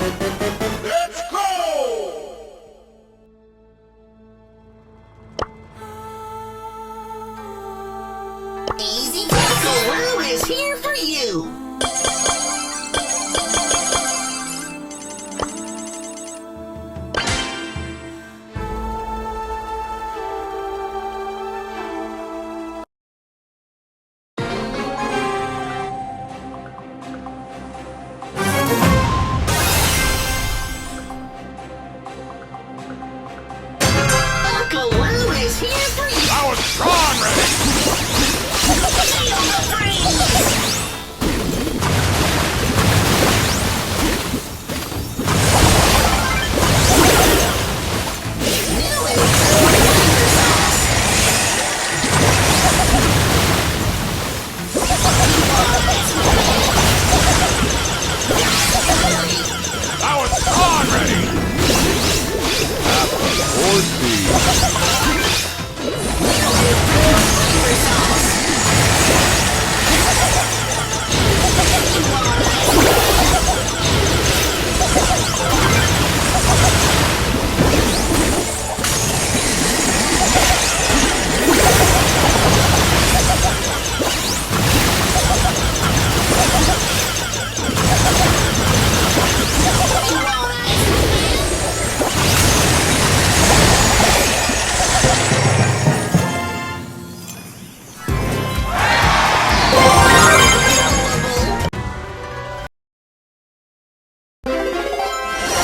Let's go! Easy Guru is here for you! Uncle Lou is here for you! I was strong ready! Feel the freeze! New and improved sauce! I was strong ready! Or see.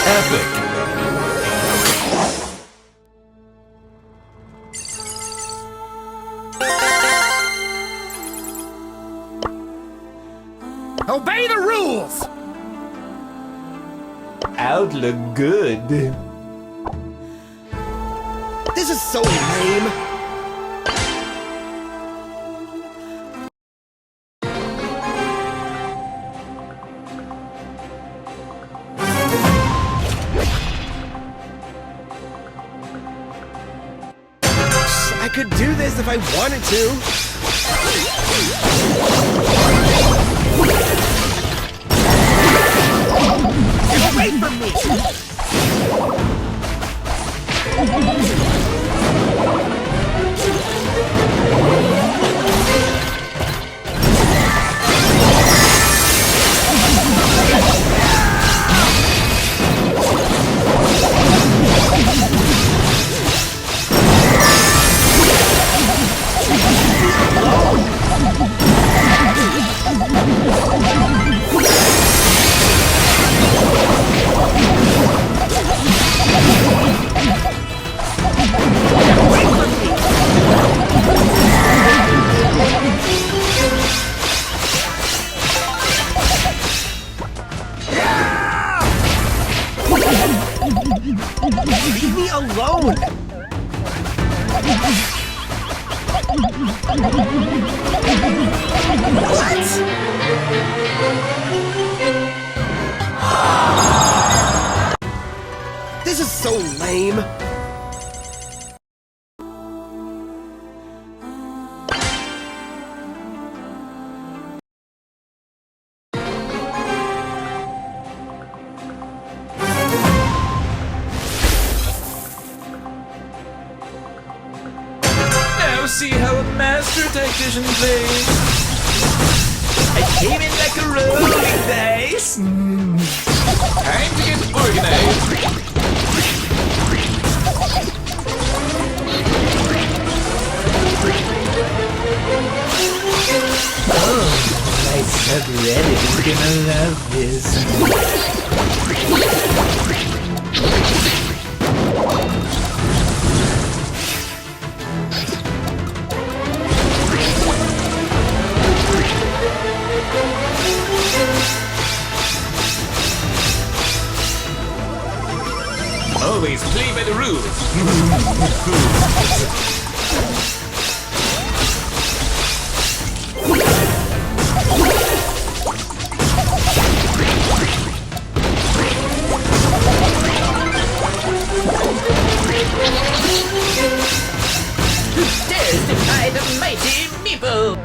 Epic! Obey the rules! Outlook good. This is so lame. I could do this if I wanted to. Get away from me! Leave me alone! What? This is so lame. Now see how a master tactician plays. I came in like a rolling dice. Time to get organized. Oh, my subreddit is gonna love this. Always play by the rules. Who dares defy the mighty Meeple?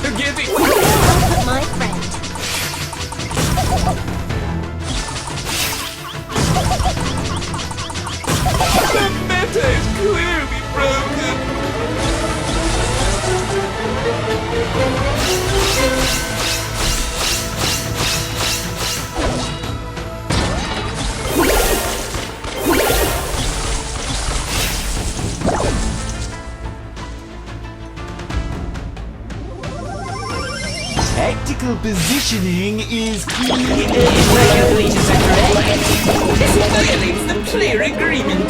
Forgive it! My friend. The meta is clearly broken! Tactical positioning is key. My calculations are correct. This violates the player agreement.